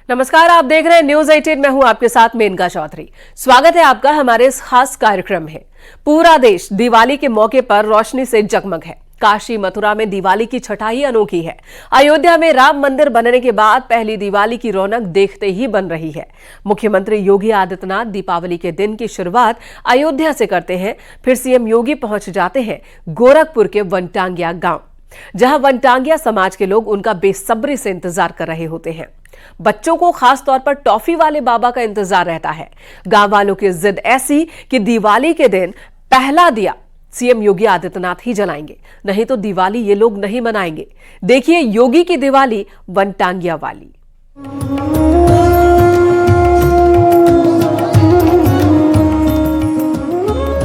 नमस्कार, आप देख रहे हैं न्यूज 18। मैं हूं आपके साथ मेनका चौधरी। स्वागत है आपका हमारे इस खास कार्यक्रम में। पूरा देश दिवाली के मौके पर रोशनी से जगमग है। काशी मथुरा में दिवाली की छठाई अनोखी है। अयोध्या में राम मंदिर बनने के बाद पहली दिवाली की रौनक देखते ही बन रही है। मुख्यमंत्री योगी आदित्यनाथ दीपावली के दिन की शुरुआत अयोध्या से करते हैं। फिर सीएम योगी पहुंच जाते हैं गोरखपुर के वनटांगिया गांव, जहां वनटांगिया समाज के लोग उनका बेसब्री से इंतजार कर रहे होते हैं। बच्चों को खास तौर पर टॉफी वाले बाबा का इंतजार रहता है। गांव वालों की जिद ऐसी कि दिवाली के दिन पहला दिया सीएम योगी आदित्यनाथ ही जलाएंगे, नहीं तो दिवाली ये लोग नहीं मनाएंगे। देखिए योगी की दिवाली वनटांगिया वाली।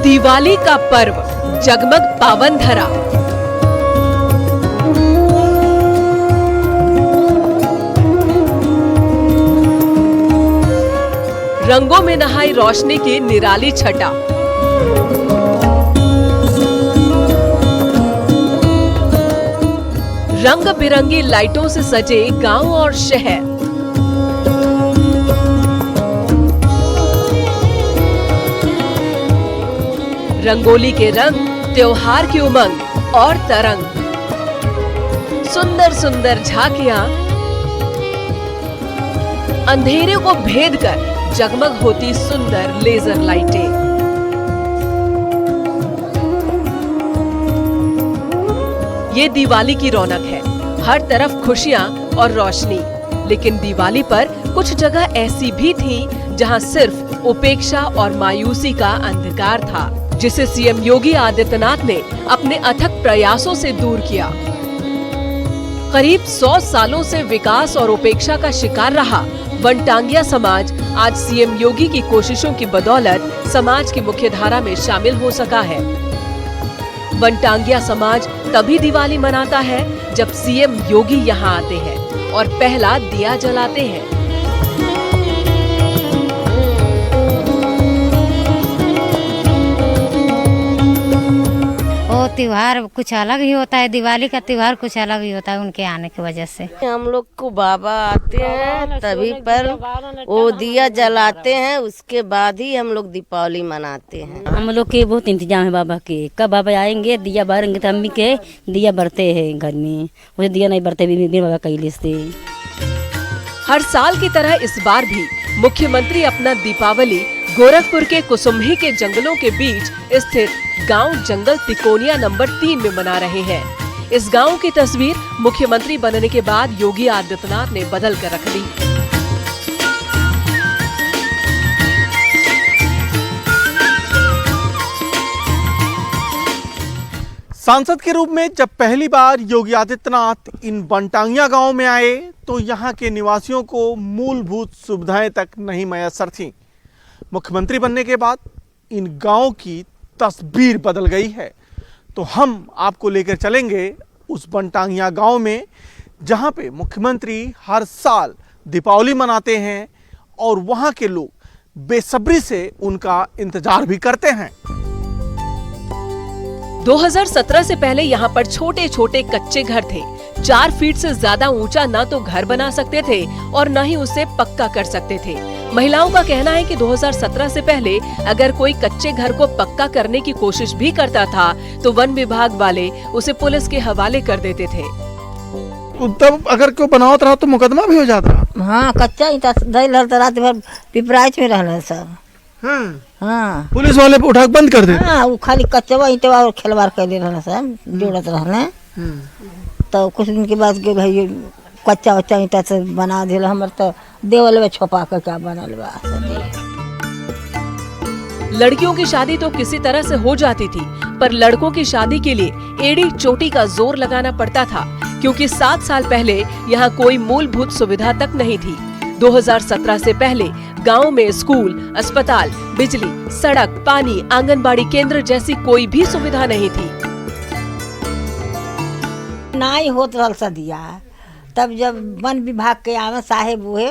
दिवाली का पर्व, जगमग पावन धरा। रंगों में नहाई रोशनी की निराली छटा। रंग बिरंगी लाइटों से सजे गांव और शहर। रंगोली के रंग, त्योहार की उमंग और तरंग। सुंदर सुंदर झांकियां अंधेरे को भेद कर जगमग होती सुंदर लेजर लाइटें। ये दिवाली की रौनक है, हर तरफ खुशियां और रोशनी। लेकिन दिवाली पर कुछ जगह ऐसी भी थी जहां सिर्फ उपेक्षा और मायूसी का अंधकार था, जिसे सीएम योगी आदित्यनाथ ने अपने अथक प्रयासों से दूर किया। करीब 100 सालों से विकास और उपेक्षा का शिकार रहा वनटांगिया समाज आज सीएम योगी की कोशिशों की बदौलत समाज की मुख्यधारा में शामिल हो सका है। वनटांगिया समाज तभी दिवाली मनाता है जब सीएम योगी यहाँ आते हैं और पहला दिया जलाते हैं। त्योहार कुछ अलग ही होता है, दिवाली का त्योहार कुछ अलग ही होता है उनके आने की वजह से। हम लोग को बाबा आते हैं तभी पर वो दिया जलाते हैं, उसके बाद ही हम लोग दीपावली मनाते हैं। हम लोग के बहुत इंतजाम है बाबा के, कब बाबा आएंगे दिया बारेंगे तो अम्मी के दिया बरते हैं घर में, मुझे दिया नहीं बरते भी बाबा कैले से। हर साल की तरह इस बार भी मुख्यमंत्री अपना दीपावली गोरखपुर के कुसुम्भी के जंगलों के बीच स्थित गांव जंगल तिकोनिया नंबर 3 में मना रहे हैं। इस गांव की तस्वीर मुख्यमंत्री बनने के बाद योगी आदित्यनाथ ने बदल कर रख दी। सांसद के रूप में जब पहली बार योगी आदित्यनाथ इन वनटांगिया गांव में आए तो यहां के निवासियों को मूलभूत सुविधाएं तक नहीं मैसर थीं। मुख्यमंत्री बनने के बाद इन गांवों की तस्वीर बदल गई है। तो हम आपको लेकर चलेंगे उस वनटांगिया गांव में, जहां पे मुख्यमंत्री हर साल दीपावली मनाते हैं और वहां के लोग बेसब्री से उनका इंतजार भी करते हैं। 2017 से पहले यहाँ पर छोटे छोटे कच्चे घर थे। 4 फीट से ज्यादा ऊंचा ना तो घर बना सकते थे और न ही उसे पक्का कर सकते थे। महिलाओं का कहना है कि 2017 से पहले अगर कोई कच्चे घर को पक्का करने की कोशिश भी करता था तो वन विभाग वाले उसे पुलिस के हवाले कर देते थे। तब अगर कोई बनावत रहा तो मुकदमा भी हो जाता। हाँ, कच्चा ईंटा रात भर पिपराइच में रहना सब। हाँ, पुलिस वाले उठा बंद कर देते। हाँ, वो खाली कच्चा ईंटा और खिलवाड़ कर रहना सब, जोड़त रहना। तो कुछ दिन के बाद के भाई कच्चा वच्चा ईंटा से बना दिला, हमर तो देवल में छुपा कर क्या बनल बा। लड़कियों की शादी तो किसी तरह से हो जाती थी, पर लड़कों की शादी के लिए एड़ी चोटी का जोर लगाना पड़ता था, क्योंकि 7 साल पहले यहाँ कोई मूलभूत सुविधा तक नहीं थी। 2017 से पहले गांव में स्कूल, अस्पताल, बिजली, सड़क, पानी, आंगनबाड़ी केंद्र जैसी कोई भी सुविधा नहीं थी। ना ही होत रहल सदिया। तब जब वन विभाग के आवे साहेब हुए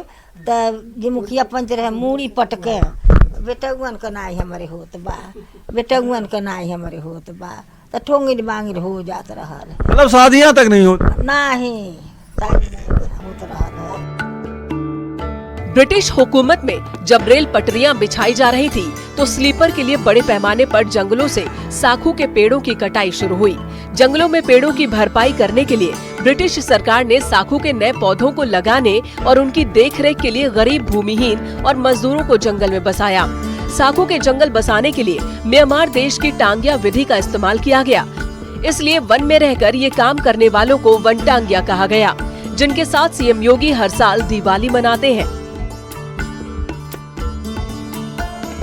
तब जे मुखिया पंच रहे मूड़ी पटके बेटगुअन का नाई हमारे होत बा, बेटगुअन का नाई हमारे होत बा, तो ठोंगिल बांगिल हो जात रहल। मतलब शादियां तक नहीं होती? नहीं, होत रहल। ब्रिटिश हुकूमत में जब रेल पटरियां बिछाई जा रही थी तो स्लीपर के लिए बड़े पैमाने पर जंगलों से साखू के पेड़ों की कटाई शुरू हुई। जंगलों में पेड़ों की भरपाई करने के लिए ब्रिटिश सरकार ने साखू के नए पौधों को लगाने और उनकी देखरेख के लिए गरीब, भूमिहीन और मजदूरों को जंगल में बसाया। साखू के जंगल बसाने के लिए म्यांमार देश की टांगिया विधि का इस्तेमाल किया गया। इसलिए वन में रहकर ये काम करने वालों को वनटांगिया कहा गया, जिनके साथ सीएम योगी हर साल दिवाली मनाते हैं।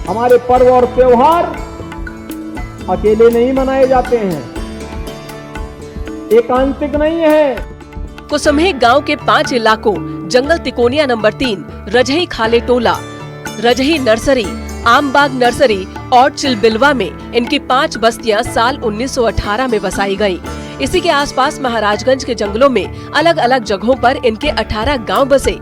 हमारे पर्व और त्योहार अकेले नहीं मनाए जाते हैं, एकांतिक नहीं है। कुसुम्हे गांव के 5 इलाकों जंगल तिकोनिया नंबर 3, रजही खाले टोला, रजही नर्सरी, आमबाग नर्सरी और चिलबिलवा में इनकी 5 बस्तियां साल 1918 में बसाई गयी। इसी के आसपास महाराजगंज के जंगलों में अलग अलग जगहों पर इनके 18 गांव बसे।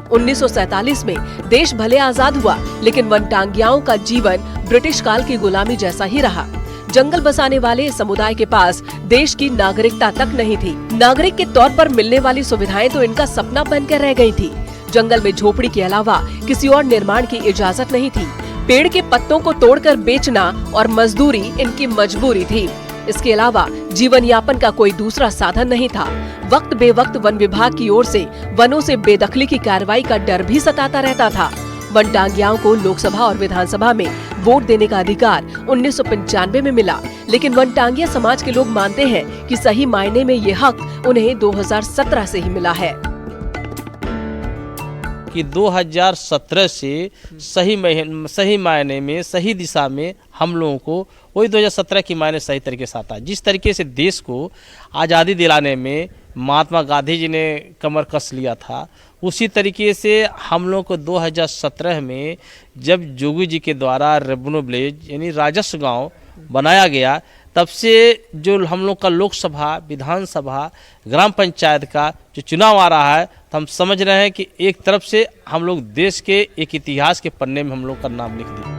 1947 में देश भले आजाद हुआ, लेकिन वनटांगियाओं का जीवन ब्रिटिश काल की गुलामी जैसा ही रहा। जंगल बसाने वाले इस समुदाय के पास देश की नागरिकता तक नहीं थी। नागरिक के तौर पर मिलने वाली सुविधाएं तो इनका सपना बनकर रह गई थी। जंगल में झोपड़ी के अलावा किसी और निर्माण की इजाजत नहीं थी। पेड़ के पत्तों को तोड़कर बेचना और मजदूरी इनकी मजबूरी थी। इसके अलावा जीवन यापन का कोई दूसरा साधन नहीं था। वक्त बेवक्त वन विभाग की ओर से वनों से बेदखली की कार्रवाई का डर भी सताता रहता था। वनटांगियाओं को लोकसभा और विधानसभा में वोट देने का अधिकार 1995 में मिला, लेकिन वनटांगिया समाज के लोग मानते हैं कि सही मायने में ये हक उन्हें 2017 से ही मिला है। कि 2017 से सही मायने में, सही दिशा में हम लोगों को वही 2017 की मायने सही तरीके से आता है। जिस तरीके से देश को आज़ादी दिलाने में महात्मा गांधी जी ने कमर कस लिया था, उसी तरीके से हम लोग को 2017 में जब जोगी जी के द्वारा रेवेन्यू विलेज यानी राजस्व गांव बनाया गया, तब से जो हम लोग का लोकसभा, विधानसभा, ग्राम पंचायत का जो चुनाव आ रहा है, तो हम समझ रहे हैं कि एक तरफ से हम लोग देश के एक इतिहास के पन्ने में हम लोग का नाम लिख दिया।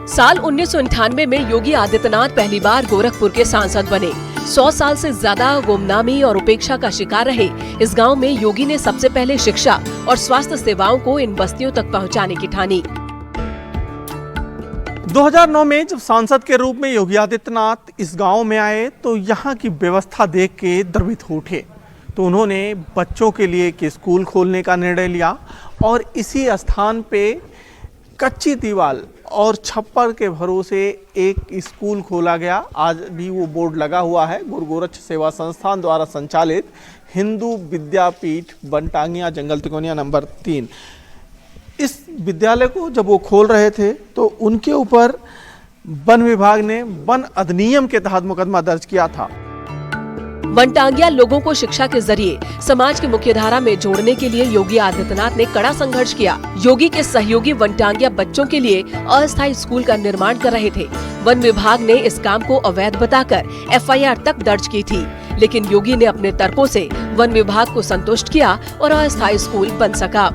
साल 1998 में योगी आदित्यनाथ पहली बार गोरखपुर के सांसद बने। 100 साल से ज्यादा गुमनामी और उपेक्षा का शिकार रहे इस गांव में योगी ने सबसे पहले शिक्षा और स्वास्थ्य सेवाओं को इन बस्तियों तक पहुंचाने की ठानी। 2009 में जब सांसद के रूप में योगी आदित्यनाथ इस गांव में आए तो यहाँ की व्यवस्था देख के द्रवित हो उठे। तो उन्होंने बच्चों के लिए एक स्कूल खोलने का निर्णय लिया और इसी स्थान पे कच्ची दीवार और छप्पर के भरोसे एक स्कूल खोला गया। आज भी वो बोर्ड लगा हुआ है। गुरु गोरक्ष सेवा संस्थान द्वारा संचालित हिंदू विद्यापीठ वनटांगिया जंगल तिकोनिया नंबर 3। इस विद्यालय को जब वो खोल रहे थे तो उनके ऊपर वन विभाग ने वन अधिनियम के तहत मुकदमा दर्ज किया था। वनटांगिया लोगों को शिक्षा के जरिए समाज की मुख्यधारा में जोड़ने के लिए योगी आदित्यनाथ ने कड़ा संघर्ष किया। योगी के सहयोगी वनटांगिया बच्चों के लिए अस्थायी स्कूल का निर्माण कर रहे थे। वन विभाग ने इस काम को अवैध बताकर FIR तक दर्ज की थी, लेकिन योगी ने अपने तर्कों से वन विभाग को संतुष्ट किया और अस्थायी स्कूल बन सका।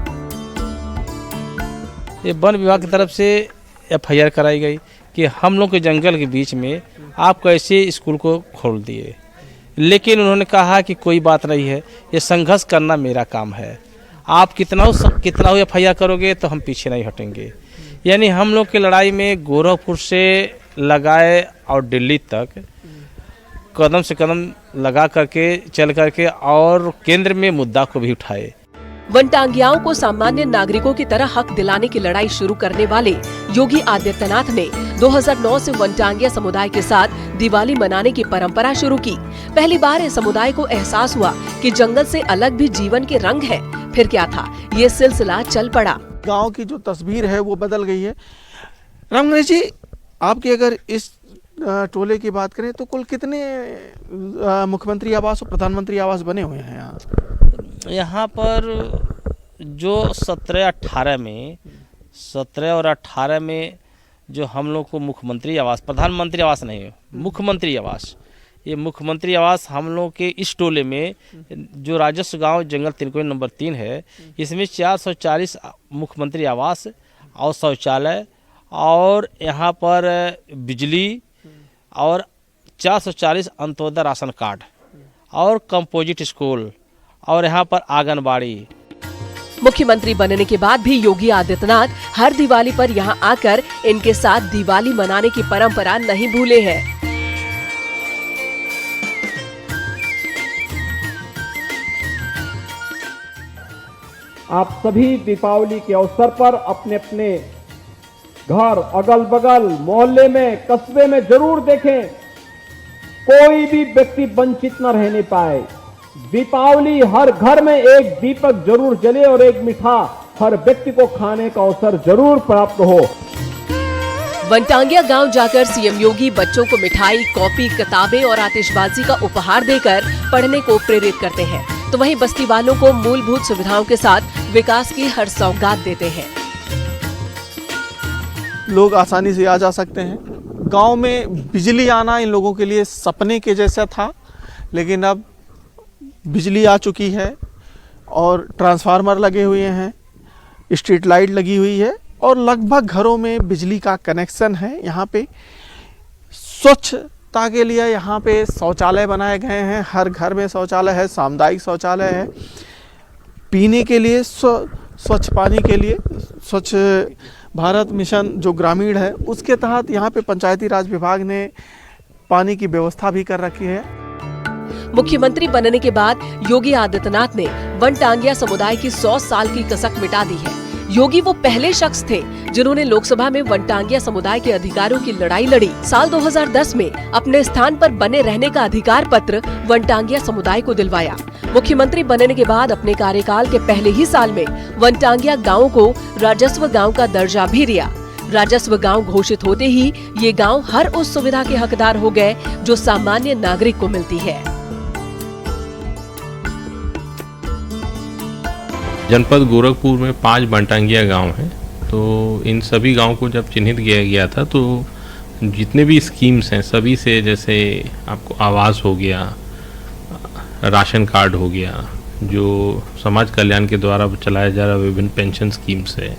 ये वन विभाग की तरफ से FIR कराई गई कि हम लोग के जंगल के बीच में आप कैसे स्कूल को खोल दिए, लेकिन उन्होंने कहा कि कोई बात नहीं है, ये संघर्ष करना मेरा काम है। आप कितना FIR करोगे तो हम पीछे नहीं हटेंगे। यानी हम लोग की लड़ाई में गोरखपुर से लगाए और दिल्ली तक कदम से कदम लगा करके चल करके और केंद्र में मुद्दा को भी उठाए। वनटांगियाओं को सामान्य नागरिकों की तरह हक दिलाने की लड़ाई शुरू करने वाले योगी आदित्यनाथ ने 2009 से वनटांगिया समुदाय के साथ दिवाली मनाने की परंपरा शुरू की। पहली बार इस समुदाय को एहसास हुआ कि जंगल से अलग भी जीवन के रंग है। फिर क्या था, ये सिलसिला चल पड़ा। गांव की जो तस्वीर है वो बदल गई है। राम गणेश जी, आपकी अगर इस टोले की बात करें तो कुल कितने मुख्यमंत्री आवास और प्रधानमंत्री आवास बने हुए हैं यहाँ? यहाँ पर जो 17 और 18 में जो हम लोग को मुख्यमंत्री आवास, प्रधानमंत्री आवास नहीं है, मुख्यमंत्री आवास, ये मुख्यमंत्री आवास हम लोग के इस टोले में जो राजस्व गांव जंगल तिकोनिया नंबर 3 है, इसमें 440 मुख्यमंत्री आवास और शौचालय और यहाँ पर बिजली और 440 अंत्योदय राशन कार्ड और कंपोजिट स्कूल और यहाँ पर आंगनबाड़ी। मुख्यमंत्री बनने के बाद भी योगी आदित्यनाथ हर दिवाली पर यहां आकर इनके साथ दिवाली मनाने की परंपरा नहीं भूले हैं। आप सभी दीपावली के अवसर पर अपने अपने घर, अगल बगल, मोहल्ले में, कस्बे में जरूर देखें, कोई भी व्यक्ति वंचित न रहने पाए। दीपावली हर घर में एक दीपक जरूर जले और एक मिठा हर व्यक्ति को खाने का अवसर जरूर प्राप्त हो। वनटांगिया गांव जाकर सीएम योगी बच्चों को मिठाई, कॉपी, किताबें और आतिशबाजी का उपहार देकर पढ़ने को प्रेरित करते हैं, तो वहीं बस्ती वालों को मूलभूत सुविधाओं के साथ विकास की हर सौगात देते हैं। लोग आसानी से आ जा सकते हैं। गांव में बिजली आना इन लोगों के लिए सपने के जैसा था, लेकिन अब बिजली आ चुकी है और ट्रांसफार्मर लगे हुए हैं, स्ट्रीट लाइट लगी हुई है और लगभग घरों में बिजली का कनेक्शन है। यहाँ पे स्वच्छता के लिए यहाँ पे शौचालय बनाए गए हैं, हर घर में शौचालय है, सामुदायिक शौचालय है। पीने के लिए स्वच्छ पानी के लिए स्वच्छ भारत मिशन जो ग्रामीण है उसके तहत यहाँ पे पंचायती राज विभाग ने पानी की व्यवस्था भी कर रखी है। मुख्यमंत्री बनने के बाद योगी आदित्यनाथ ने वनटांगिया समुदाय की 100 साल की कसक मिटा दी है। योगी वो पहले शख्स थे जिन्होंने लोकसभा में वनटांगिया समुदाय के अधिकारों की लड़ाई लड़ी। साल 2010 में अपने स्थान पर बने रहने का अधिकार पत्र वनटांगिया समुदाय को दिलवाया। मुख्यमंत्री बनने के बाद अपने कार्यकाल के पहले ही साल में वनटांगिया गाँव को राजस्व गाँव का दर्जा भी दिया। राजस्व गांव घोषित होते ही ये गांव हर उस सुविधा के हकदार हो गए जो सामान्य नागरिक को मिलती है। जनपद गोरखपुर में 5 वनटांगिया गांव हैं, तो इन सभी गांव को जब चिन्हित किया गया था तो जितने भी स्कीम्स हैं सभी से, जैसे आपको आवास हो गया, राशन कार्ड हो गया, जो समाज कल्याण के द्वारा चलाया जा रहा विभिन्न पेंशन स्कीम्स है,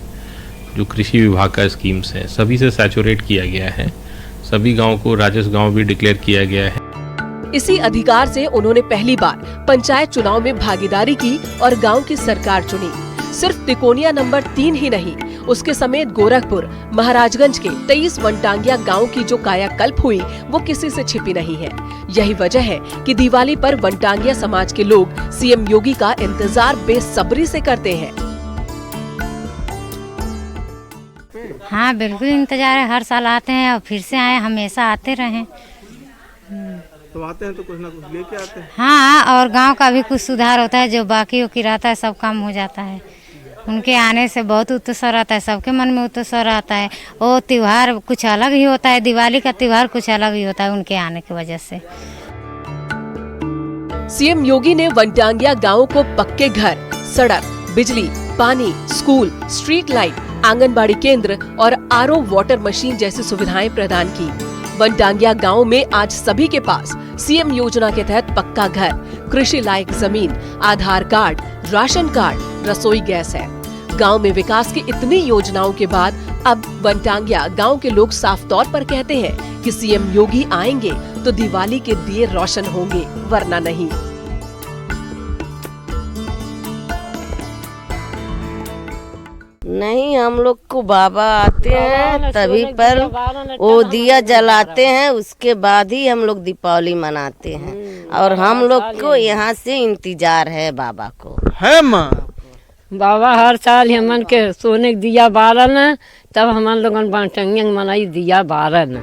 जो कृषि विभाग का स्कीम्स है, सभी से सैचुरेट किया गया है। सभी गाँव को राजस्व गाँव भी डिक्लेयर किया गया है। इसी अधिकार से उन्होंने पहली बार पंचायत चुनाव में भागीदारी की और गांव की सरकार चुनी। सिर्फ तिकोनिया नंबर 3 ही नहीं, उसके समेत गोरखपुर, महाराजगंज के 23 वनटांगिया गांव की जो कायाकल्प हुई वो किसी से छिपी नहीं है। यही वजह है कि दिवाली पर वनटांगिया समाज के लोग सीएम योगी का इंतजार बेसब्री से करते हैं। हाँ बिल्कुल इंतजार है, हर साल आते हैं और फिर से आए, हमेशा आते रहे। तो आते हैं तो कुछ ना कुछ लेके आते हैं। हाँ, और गांव का भी कुछ सुधार होता है, जो बाकी रहता है सब काम हो जाता है। उनके आने से बहुत उत्साह आता है, सबके मन में उत्साह आता है। वो त्योहार कुछ अलग ही होता है, दिवाली का त्योहार कुछ अलग ही होता है उनके आने की वजह से। सीएम योगी ने वनटांगिया गांव को पक्के घर, सड़क, बिजली, पानी, स्कूल, स्ट्रीट लाइट, आंगनबाड़ी केंद्र और आरओ वाटर मशीन जैसी सुविधाएं प्रदान की। वनटांगिया गांव में आज सभी के पास सीएम योजना के तहत पक्का घर, कृषि लायक जमीन, आधार कार्ड, राशन कार्ड, रसोई गैस है। गांव में विकास की इतनी योजनाओं के बाद अब वनटांगिया गांव के लोग साफ तौर पर कहते हैं कि सीएम योगी आएंगे तो दिवाली के दिए रोशन होंगे, वरना नहीं। नहीं, हम लोग को बाबा आते हैं तभी पर वो दिया जलाते हैं, उसके बाद ही हम लोग दीपावली मनाते हैं। और हम लोग को यहाँ से इंतजार है बाबा को। है माँ, बाबा हर साल हमन के सोने के दिया बारन, तब हमन लोगन वनटांगिया मनाई दिया बारन।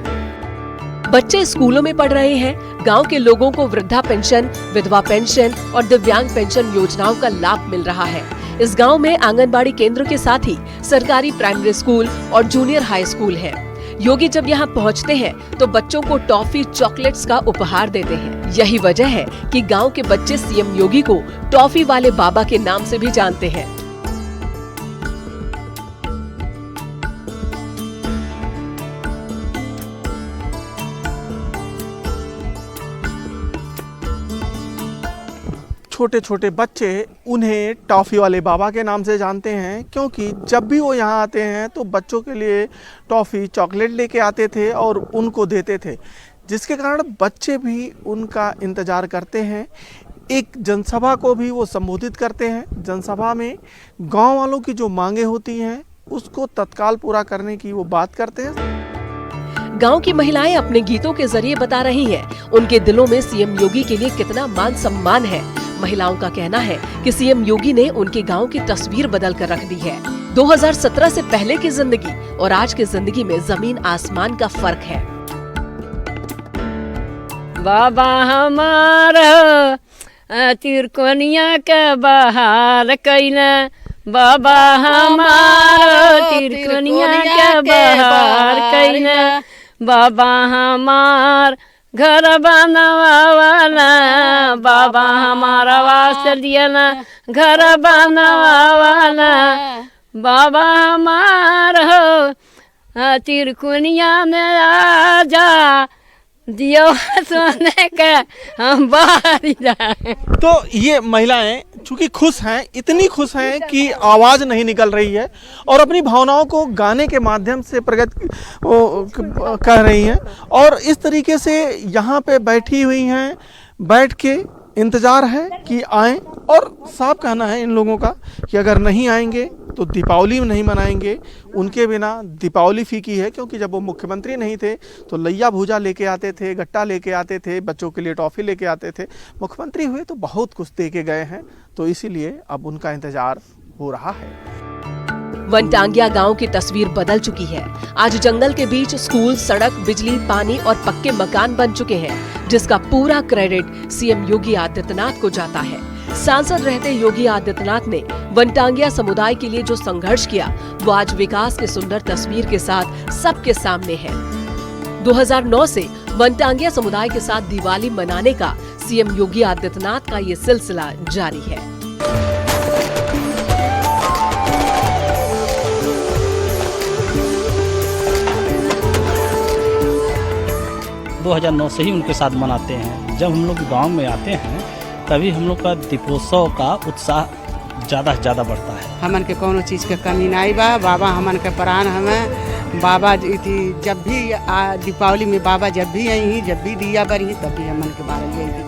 बच्चे स्कूलों में पढ़ रहे हैं। गांव के लोगों को वृद्धा पेंशन, विधवा पेंशन और दिव्यांग पेंशन योजनाओं का लाभ मिल रहा है। इस गांव में आंगनबाड़ी केंद्र के साथ ही सरकारी प्राइमरी स्कूल और जूनियर हाई स्कूल है। योगी जब यहाँ पहुँचते हैं तो बच्चों को टॉफी, चॉकलेट्स का उपहार देते हैं। यही वजह है कि गांव के बच्चे सीएम योगी को टॉफी वाले बाबा के नाम से भी जानते हैं। छोटे छोटे बच्चे उन्हें टॉफ़ी वाले बाबा के नाम से जानते हैं, क्योंकि जब भी वो यहाँ आते हैं तो बच्चों के लिए टॉफ़ी, चॉकलेट लेके आते थे और उनको देते थे, जिसके कारण बच्चे भी उनका इंतज़ार करते हैं। एक जनसभा को भी वो संबोधित करते हैं। जनसभा में गांव वालों की जो मांगे होती हैं उसको तत्काल पूरा करने की वो बात करते हैं। गांव की महिलाएं अपने गीतों के जरिए बता रही हैं उनके दिलों में सीएम योगी के लिए कितना मान सम्मान है। महिलाओं का कहना है कि सीएम योगी ने उनके गांव की तस्वीर बदल कर रख दी है। 2017 से पहले की जिंदगी और आज की जिंदगी में जमीन आसमान का फर्क है। बाबा हमारा तिरकोनिया के बहार कैला, बाबा हमारा तिरकोनिया के बहार कैला, बाबा हमार घर बनवाना, बाबा हमारा वास दिया ना घर बनवाना, बाबा हमार हो तिरकोनिया में आजा दियो सोने का हम बाहर जाए। तो ये महिलाएं चूंकि खुश हैं, इतनी खुश हैं कि आवाज नहीं निकल रही है और अपनी भावनाओं को गाने के माध्यम से प्रकट कर रही हैं और इस तरीके से यहाँ पे बैठी हुई हैं। बैठ के इंतजार है कि आएं और साफ कहना है इन लोगों का कि अगर नहीं आएंगे तो दीपावली नहीं मनाएंगे। उनके बिना दीपावली फीकी है, क्योंकि जब वो मुख्यमंत्री नहीं थे तो लैया भूजा लेके आते थे, गट्टा लेके आते थे, बच्चों के लिए टॉफ़ी लेके आते थे। मुख्यमंत्री हुए तो बहुत कुछ दे के गए हैं, तो इसीलिए अब उनका इंतजार हो रहा है। वनटांगिया गांव की तस्वीर बदल चुकी है। आज जंगल के बीच स्कूल, सड़क, बिजली, पानी और पक्के मकान बन चुके हैं, जिसका पूरा क्रेडिट सीएम योगी आदित्यनाथ को जाता है। सांसद रहते योगी आदित्यनाथ ने वनटांगिया समुदाय के लिए जो संघर्ष किया वो आज विकास की सुंदर तस्वीर के साथ सबके सामने है। 2009 से वनटांगिया समुदाय के साथ दिवाली मनाने का सीएम योगी आदित्यनाथ का ये सिलसिला जारी है। 2009 से ही उनके साथ मनाते हैं। जब हम लोग गांव में आते हैं तभी हम लोग का दीपोत्सव का उत्साह ज़्यादा से ज़्यादा बढ़ता है। हमन के कोनो चीज़ के कमी नहीं बा। बाबा हमन के प्राण हमें बाबा थी। जब भी दीपावली में बाबा जब भी आई, जब भी दिया बरी तब भी हमन के बारे में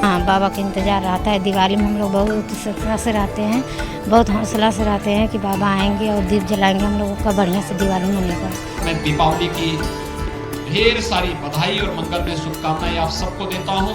हाँ, बाबा का इंतज़ार रहता है। दिवाली में हम लोग बहुत उत्साह से रहते हैं, बहुत हौसला से रहते हैं कि बाबा आएंगे और दीप जलाएंगे। हम लोगों का बढ़िया से दिवाली मनेगा। मैं दीपावली की ढेर सारी बधाई और मंगलमय शुभकामनाएं आप सबको देता हूं।